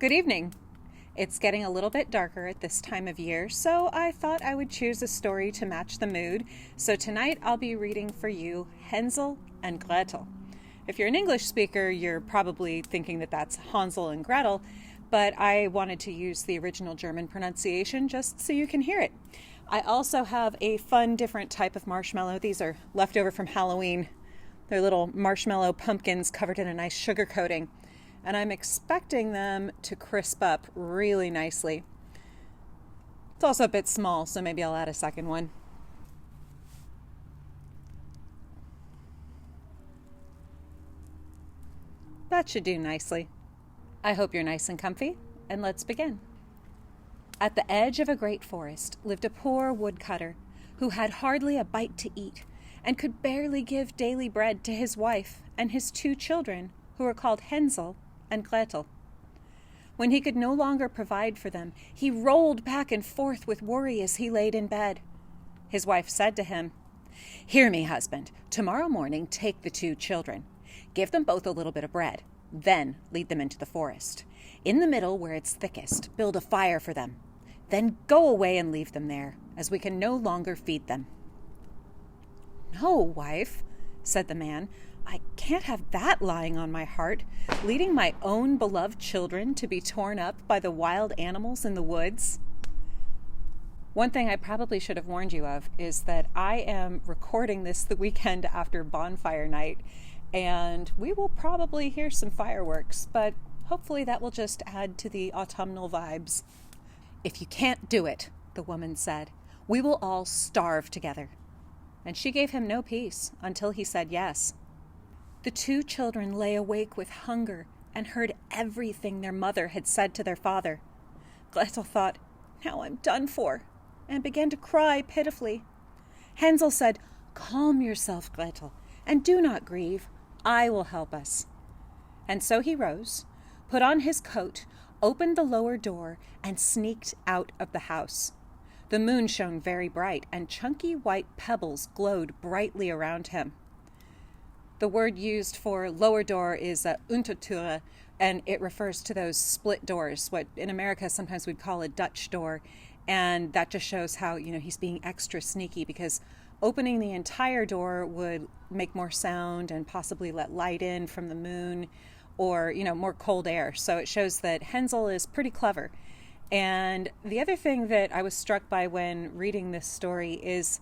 Good evening. It's getting a little bit darker at this time of year, so I thought I would choose a story to match the mood. So tonight I'll be reading for you Hänsel and Gretel. If you're an English speaker, you're probably thinking that that's Hansel and Gretel, but I wanted to use the original German pronunciation just so you can hear it. I also have a fun, different type of marshmallow. These are left over from Halloween. They're little marshmallow pumpkins covered in a nice sugar coating, and I'm expecting them to crisp up really nicely. It's also a bit small, so maybe I'll add a second one. That should do nicely. I hope you're nice and comfy, and let's begin. At the edge of a great forest lived a poor woodcutter who had hardly a bite to eat and could barely give daily bread to his wife and his 2 children, who were called Hänsel and Gretel. When he could no longer provide for them, he rolled back and forth with worry as he laid in bed. His wife said to him, "Hear me, husband. Tomorrow morning take the 2 children. Give them both a little bit of bread. Then lead them into the forest. In the middle, where it's thickest, build a fire for them. Then go away and leave them there, as we can no longer feed them." "No, wife," said the man. "I can't have that lying on my heart, leading my own beloved children to be torn up by the wild animals in the woods." One thing I probably should have warned you of is that I am recording this the weekend after Bonfire Night, and we will probably hear some fireworks, but hopefully that will just add to the autumnal vibes. "If you can't do it," the woman said, "we will all starve together." And she gave him no peace until he said yes. The 2 children lay awake with hunger and heard everything their mother had said to their father. Gretel thought, "Now I'm done for," and began to cry pitifully. Hänsel said, "Calm yourself, Gretel, and do not grieve. I will help us." And so he rose, put on his coat, opened the lower door, and sneaked out of the house. The moon shone very bright, and chunky white pebbles glowed brightly around him. The word used for lower door is Untertüre, and it refers to those split doors, what in America sometimes we'd call a Dutch door. And that just shows how, he's being extra sneaky, because opening the entire door would make more sound and possibly let light in from the moon or, more cold air. So it shows that Hänsel is pretty clever. And the other thing that I was struck by when reading this story is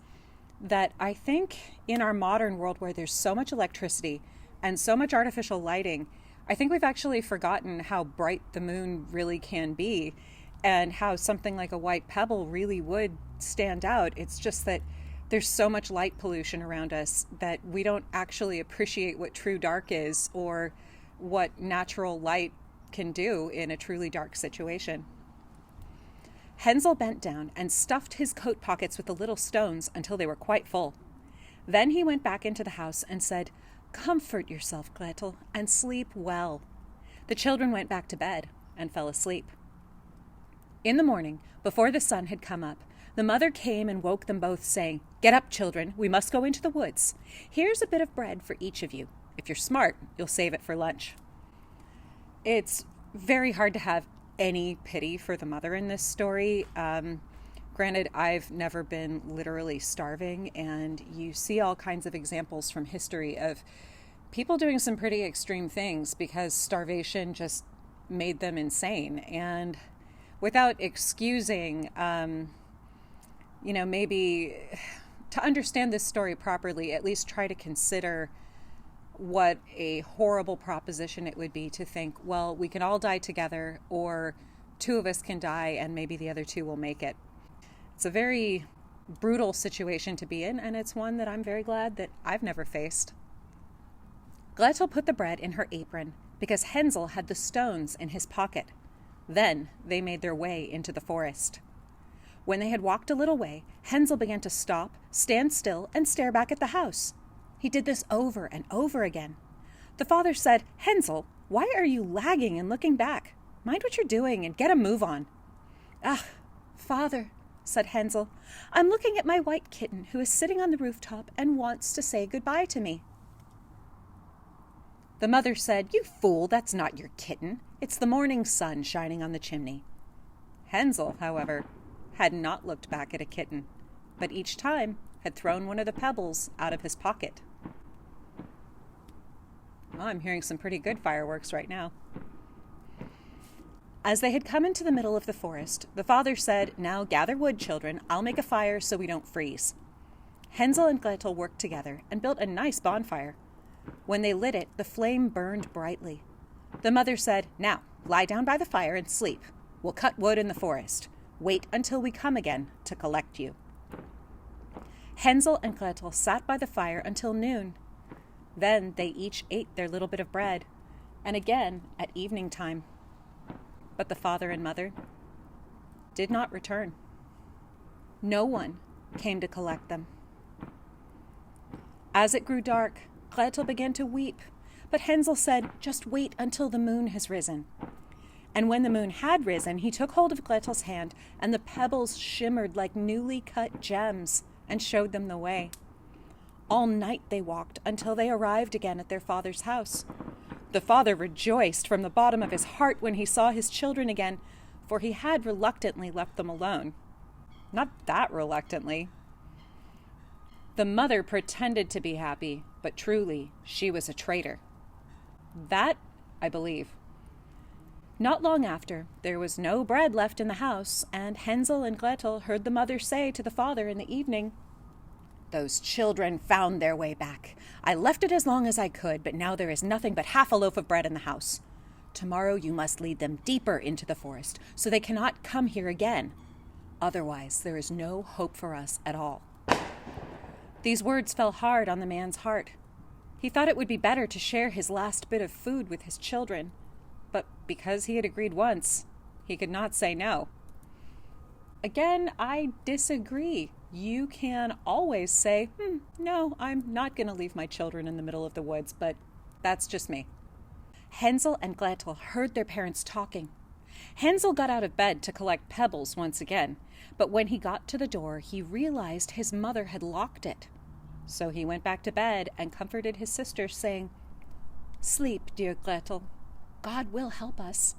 that I think in our modern world, where there's so much electricity and so much artificial lighting, I think we've actually forgotten how bright the moon really can be and how something like a white pebble really would stand out. It's just that there's so much light pollution around us that we don't actually appreciate what true dark is or what natural light can do in a truly dark situation. Hänsel bent down and stuffed his coat pockets with the little stones until they were quite full. Then he went back into the house and said, "Comfort yourself, Gretel, and sleep well." The children went back to bed and fell asleep. In the morning, before the sun had come up, the mother came and woke them both, saying, "Get up, children, we must go into the woods. Here's a bit of bread for each of you. If you're smart, you'll save it for lunch." It's very hard to have any pity for the mother in this story. Granted, I've never been literally starving, and you see all kinds of examples from history of people doing some pretty extreme things because starvation just made them insane. And without excusing, maybe to understand this story properly, at least try to consider what a horrible proposition it would be to think, well, we can all die together, or 2 of us can die and maybe the other 2 will make it. It's a very brutal situation to be in, and it's one that I'm very glad that I've never faced. Gretel put the bread in her apron because Hänsel had the stones in his pocket. Then they made their way into the forest. When they had walked a little way, Hänsel began to stop, stand still, and stare back at the house. He did this over and over again. The father said, "Hänsel, why are you lagging and looking back? Mind what you're doing and get a move on." "Ah, father," said Hänsel, "I'm looking at my white kitten who is sitting on the rooftop and wants to say goodbye to me." The mother said, "You fool, that's not your kitten. It's the morning sun shining on the chimney. Hänsel, however, had not looked back at a kitten, but each time had thrown one of the pebbles out of his pocket. Well, I'm hearing some pretty good fireworks right now. As they had come into the middle of the forest, the father said, "Now gather wood, children. I'll make a fire so we don't freeze." Hänsel and Gretel worked together and built a nice bonfire. When they lit it, the flame burned brightly. The mother said, "Now, lie down by the fire and sleep. We'll cut wood in the forest. Wait until we come again to collect you." Hänsel and Gretel sat by the fire until noon. Then they each ate their little bit of bread, and again at evening time. But the father and mother did not return. No one came to collect them. As it grew dark, Gretel began to weep, but Hänsel said, "Just wait until the moon has risen." And when the moon had risen, he took hold of Gretel's hand, and the pebbles shimmered like newly cut gems and showed them the way. All night they walked until they arrived again at their father's house. The father rejoiced from the bottom of his heart when he saw his children again, for he had reluctantly left them alone. Not that reluctantly. The mother pretended to be happy, but truly she was a traitor. That I believe. Not long after, there was no bread left in the house, and Hänsel and Gretel heard the mother say to the father in the evening, "Those children found their way back. I left it as long as I could, but now there is nothing but half a loaf of bread in the house. Tomorrow you must lead them deeper into the forest, so they cannot come here again. Otherwise, there is no hope for us at all." These words fell hard on the man's heart. He thought it would be better to share his last bit of food with his children, but because he had agreed once, he could not say no. Again, I disagree. You can always say, no, I'm not going to leave my children in the middle of the woods, but that's just me. Hänsel and Gretel heard their parents talking. Hänsel got out of bed to collect pebbles once again, but when he got to the door, he realized his mother had locked it. So he went back to bed and comforted his sister, saying, "Sleep, dear Gretel. God will help us."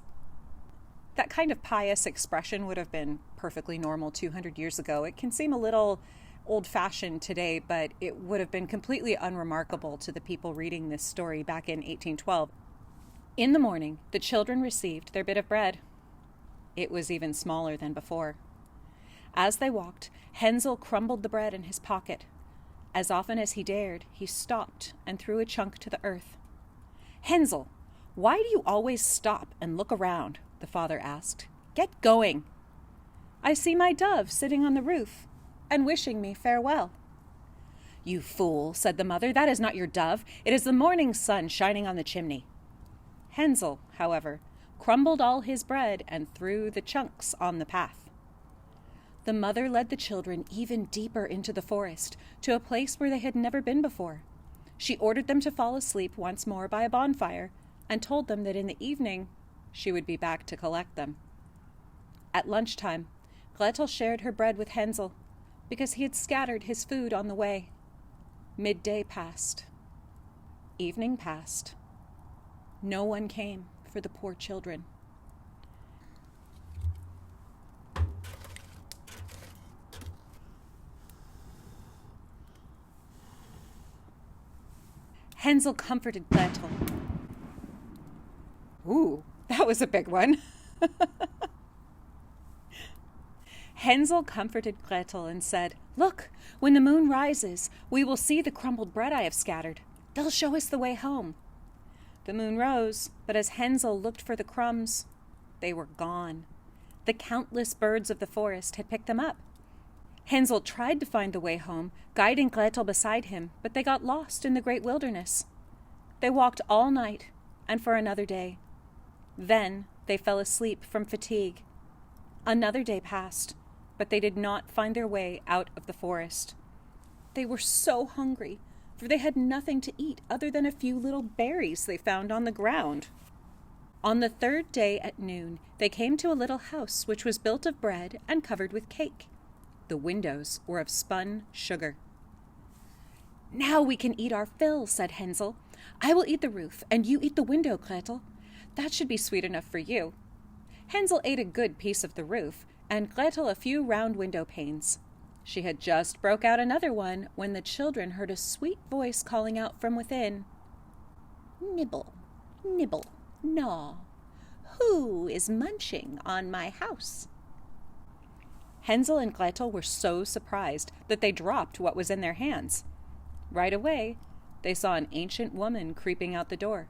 That kind of pious expression would have been perfectly normal 200 years ago. It can seem a little old-fashioned today, but it would have been completely unremarkable to the people reading this story back in 1812. In the morning, the children received their bit of bread. It was even smaller than before. As they walked, Hänsel crumbled the bread in his pocket. As often as he dared, he stopped and threw a chunk to the earth. "Hänsel, why do you always stop and look around?" the father asked. "Get going." "I see my dove sitting on the roof and wishing me farewell." "You fool," said the mother, "that is not your dove. It is the morning sun shining on the chimney." Hänsel, however, crumbled all his bread and threw the chunks on the path. The mother led the children even deeper into the forest, to a place where they had never been before. She ordered them to fall asleep once more by a bonfire, and told them that in the evening she would be back to collect them. At lunchtime, Gretel shared her bread with Hänsel, because he had scattered his food on the way. Midday passed. Evening passed. No one came for the poor children. Hänsel comforted Gretel. Ooh, that was a big one. Hänsel comforted Gretel and said, "Look, when the moon rises, we will see the crumbled bread I have scattered. They'll show us the way home." The moon rose, but as Hänsel looked for the crumbs, they were gone. The countless birds of the forest had picked them up. Hänsel tried to find the way home, guiding Gretel beside him, but they got lost in the great wilderness. They walked all night and for another day. Then they fell asleep from fatigue. Another day passed, but they did not find their way out of the forest. They were so hungry, for they had nothing to eat other than a few little berries they found on the ground. On the third day at noon, they came to a little house which was built of bread and covered with cake. The windows were of spun sugar. "Now we can eat our fill," said Hänsel. "I will eat the roof, and you eat the window, Gretel. That should be sweet enough for you." Hänsel ate a good piece of the roof, and Gretel a few round window panes. She had just broke out another one when the children heard a sweet voice calling out from within, "Nibble, nibble, gnaw. Who is munching on my house?" Hänsel and Gretel were so surprised that they dropped what was in their hands. Right away, they saw an ancient woman creeping out the door.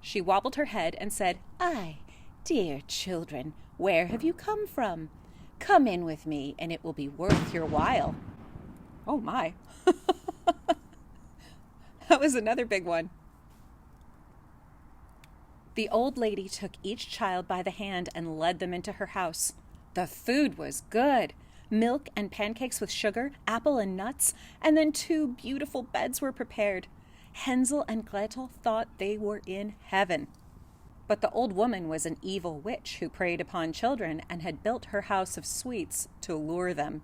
She wobbled her head and said, "Ay, dear children, where have you come from? Come in with me, and it will be worth your while." Oh my. That was another big one. The old lady took each child by the hand and led them into her house. The food was good. Milk and pancakes with sugar, apple and nuts, and then 2 beautiful beds were prepared. Hänsel and Gretel thought they were in heaven. But the old woman was an evil witch who preyed upon children and had built her house of sweets to lure them.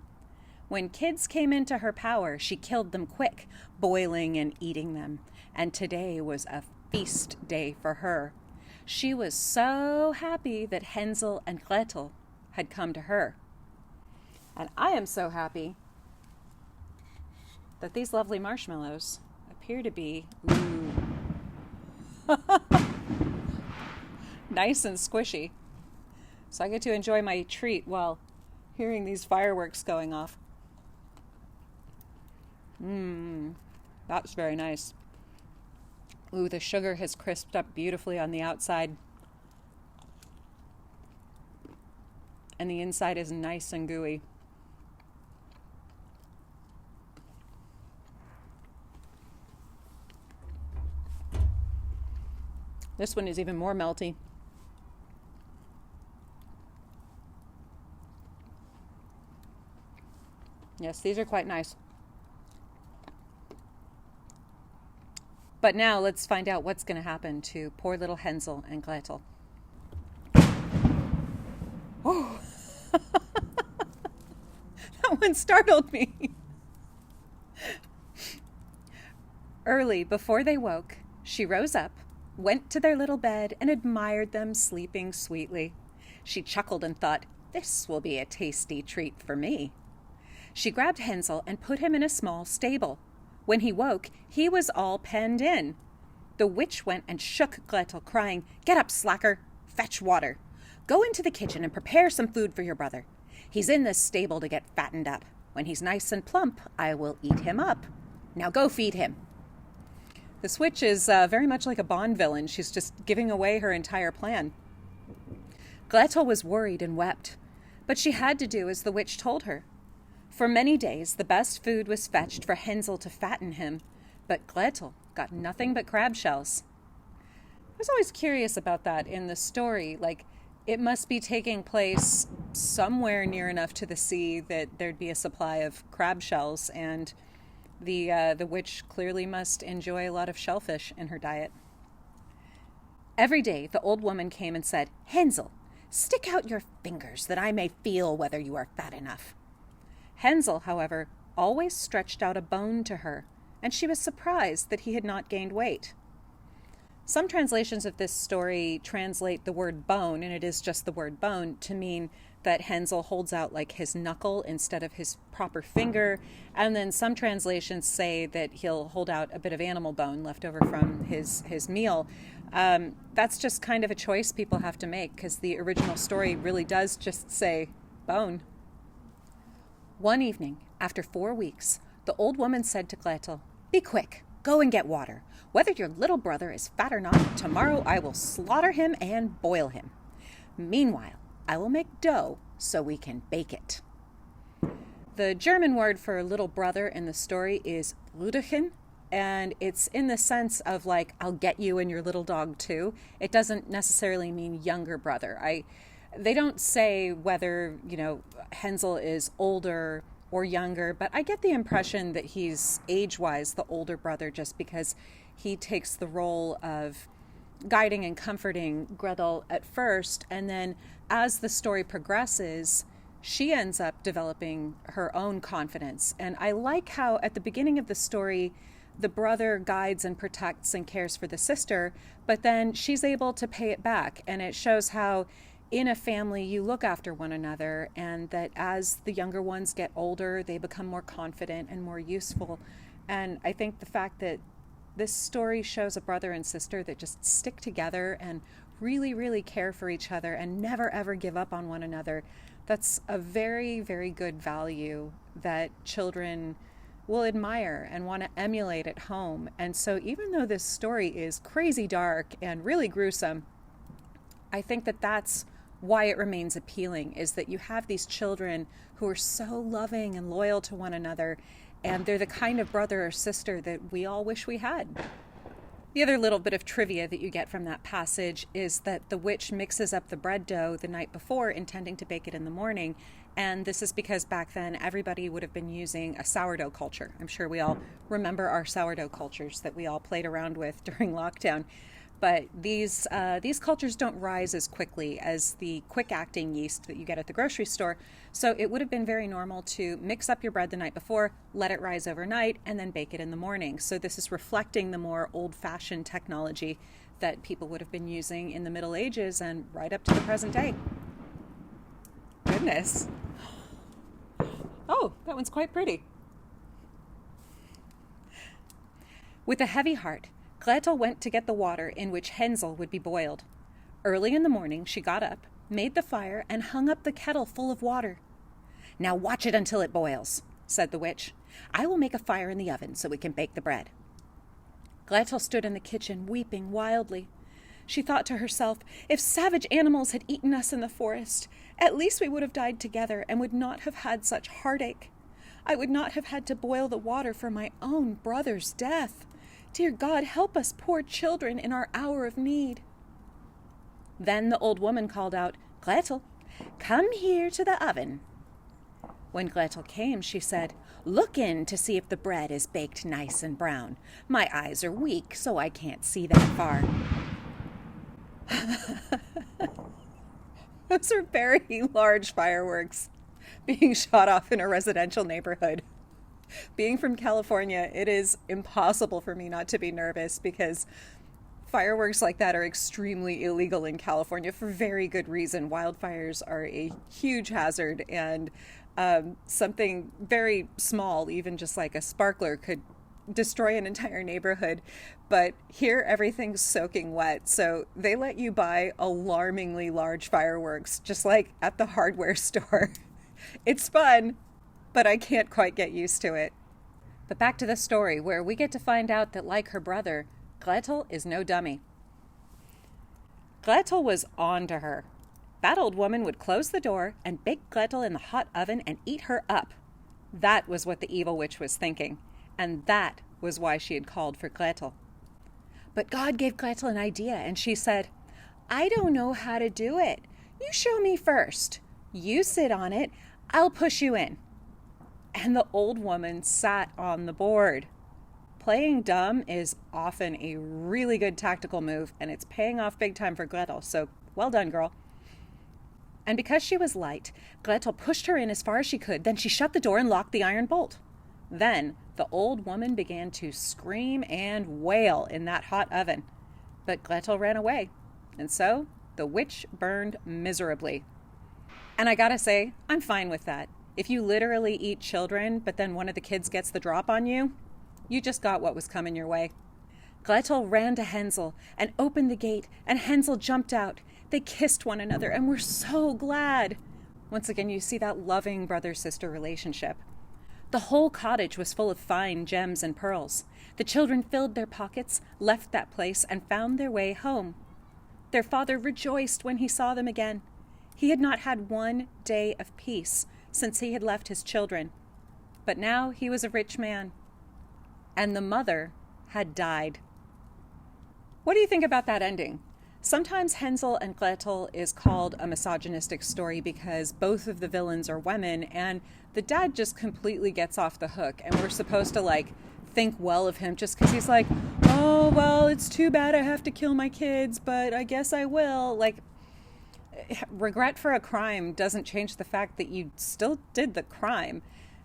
When kids came into her power, she killed them quick, boiling and eating them. And today was a feast day for her. She was so happy that Hänsel and Gretel had come to her. And I am so happy that these lovely marshmallows appear to be nice and squishy. So I get to enjoy my treat while hearing these fireworks going off. That's very nice. Ooh, the sugar has crisped up beautifully on the outside. And the inside is nice and gooey. This one is even more melty. Yes, these are quite nice. But now let's find out what's going to happen to poor little Hänsel and Gretel. Oh, that one startled me. Early, before they woke, she rose up, went to their little bed, and admired them sleeping sweetly. She chuckled and thought, "This will be a tasty treat for me." She grabbed Hänsel and put him in a small stable. When he woke, he was all penned in. The witch went and shook Gretel, crying, "Get up, slacker! Fetch water! Go into the kitchen and prepare some food for your brother. He's in this stable to get fattened up. When he's nice and plump, I will eat him up. Now go feed him." This witch is very much like a Bond villain. She's just giving away her entire plan. Gretel was worried and wept, but she had to do as the witch told her. For many days, the best food was fetched for Hänsel to fatten him, but Gretel got nothing but crab shells. I was always curious about that in the story. Like, it must be taking place somewhere near enough to the sea that there'd be a supply of crab shells, and the witch clearly must enjoy a lot of shellfish in her diet. Every day, the old woman came and said, "Hänsel, stick out your fingers that I may feel whether you are fat enough." Hänsel, however, always stretched out a bone to her, and she was surprised that he had not gained weight. Some translations of this story translate the word bone, and it is just the word bone, to mean that Hänsel holds out like his knuckle instead of his proper finger, and then some translations say that he'll hold out a bit of animal bone left over from his meal. That's just kind of a choice people have to make, because the original story really does just say bone. One evening, after 4 weeks, the old woman said to Gretel, "Be quick, go and get water. Whether your little brother is fat or not, tomorrow I will slaughter him and boil him. Meanwhile, I will make dough so we can bake it." The German word for little brother in the story is Brüderchen, and it's in the sense of like, I'll get you and your little dog too. It doesn't necessarily mean younger brother. They don't say whether, Hänsel is older or younger, but I get the impression that he's age-wise the older brother, just because he takes the role of guiding and comforting Gretel at first, and then as the story progresses, she ends up developing her own confidence. And I like how at the beginning of the story, the brother guides and protects and cares for the sister, but then she's able to pay it back. And it shows how in a family you look after one another, and that as the younger ones get older, they become more confident and more useful. And I think the fact that this story shows a brother and sister that just stick together and really, really care for each other and never ever give up on one another, that's a very, very good value that children will admire and want to emulate at home. And so even though this story is crazy dark and really gruesome, I think that that's why it remains appealing, is that you have these children who are so loving and loyal to one another, and they're the kind of brother or sister that we all wish we had. The other little bit of trivia that you get from that passage is that the witch mixes up the bread dough the night before, intending to bake it in the morning. And this is because back then everybody would have been using a sourdough culture. I'm sure we all remember our sourdough cultures that we all played around with during lockdown. But these cultures don't rise as quickly as the quick-acting yeast that you get at the grocery store. So it would have been very normal to mix up your bread the night before, let it rise overnight, and then bake it in the morning. So this is reflecting the more old-fashioned technology that people would have been using in the Middle Ages and right up to the present day. Goodness. Oh, that one's quite pretty. With a heavy heart, Gretel went to get the water in which Hänsel would be boiled. Early in the morning she got up, made the fire, and hung up the kettle full of water. "Now watch it until it boils," said the witch. "I will make a fire in the oven so we can bake the bread." Gretel stood in the kitchen weeping wildly. She thought to herself, if savage animals had eaten us in the forest, at least we would have died together and would not have had such heartache. I would not have had to boil the water for my own brother's death. Dear God, help us poor children in our hour of need. Then the old woman called out, "Gretel, come here to the oven." When Gretel came, she said, "Look in to see if the bread is baked nice and brown. My eyes are weak, so I can't see that far." Those are very large fireworks being shot off in a residential neighborhood. Being from California, it is impossible for me not to be nervous, because fireworks like that are extremely illegal in California for very good reason. Wildfires are a huge hazard, and something very small, even just like a sparkler, could destroy an entire neighborhood. But here everything's soaking wet, so they let you buy alarmingly large fireworks, just like at the hardware store. It's fun, but I can't quite get used to it. But back to the story, where we get to find out that, like her brother, Gretel is no dummy. Gretel was on to her. That old woman would close the door and bake Gretel in the hot oven and eat her up. That was what the evil witch was thinking, and that was why she had called for Gretel. But God gave Gretel an idea, and she said, "I don't know how to do it. You show me first. You sit on it. I'll push you in." And the old woman sat on the board. Playing dumb is often a really good tactical move, and it's paying off big time for Gretel, so well done, girl. And because she was light, Gretel pushed her in as far as she could, then she shut the door and locked the iron bolt. Then the old woman began to scream and wail in that hot oven. But Gretel ran away, and so the witch burned miserably. And I gotta say, I'm fine with that. If you literally eat children, but then one of the kids gets the drop on you, you just got what was coming your way. Gretel ran to Hänsel and opened the gate, and Hänsel jumped out. They kissed one another and were so glad. Once again, you see that loving brother-sister relationship. The whole cottage was full of fine gems and pearls. The children filled their pockets, left that place, and found their way home. Their father rejoiced when he saw them again. He had not had one day of peace since he had left his children. But now he was a rich man. And the mother had died. What do you think about that ending? Sometimes Hänsel and Gretel is called a misogynistic story because both of the villains are women, and the dad just completely gets off the hook, and we're supposed to think well of him just because he's like, "Oh, well, it's too bad I have to kill my kids, but I guess I will." Regret for a crime doesn't change the fact that you still did the crime.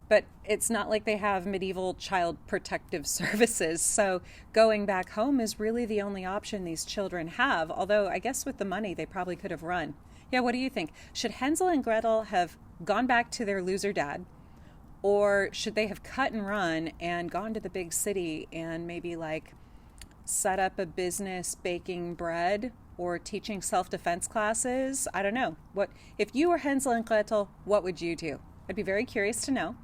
but it's not like they have medieval child protective services. So going back home is really the only option these children have. Although I guess with the money, they probably could have run. Yeah, what do you think? Should Hänsel and Gretel have gone back to their loser dad? Or should they have cut and run and gone to the big city and maybe like set up a business baking bread or teaching self-defense classes? I don't know. What if you were Hänsel and Gretel, what would you do? I'd be very curious to know.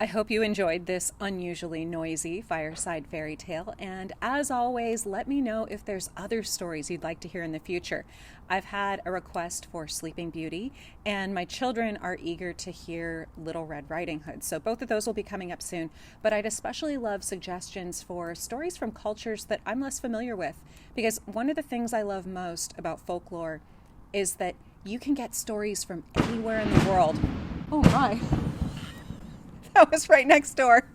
I hope you enjoyed this unusually noisy fireside fairy tale, and as always, let me know if there's other stories you'd like to hear in the future. I've had a request for Sleeping Beauty, and my children are eager to hear Little Red Riding Hood, so both of those will be coming up soon, but I'd especially love suggestions for stories from cultures that I'm less familiar with, because one of the things I love most about folklore is that you can get stories from anywhere in the world. Oh my. That was right next door.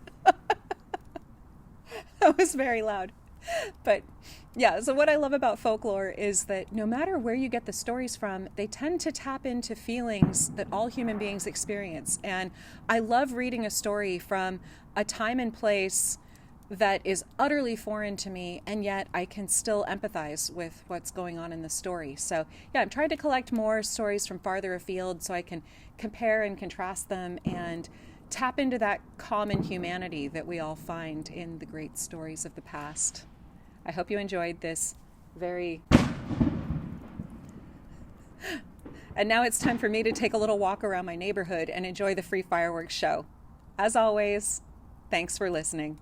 That was very loud. But yeah, so what I love about folklore is that no matter where you get the stories from, they tend to tap into feelings that all human beings experience. And I love reading a story from a time and place that is utterly foreign to me, and yet I can still empathize with what's going on in the story. So yeah, I'm trying to collect more stories from farther afield so I can compare and contrast them and tap into that common humanity that we all find in the great stories of the past. I hope you enjoyed this very... And now it's time for me to take a little walk around my neighborhood and enjoy the free fireworks show. As always, thanks for listening.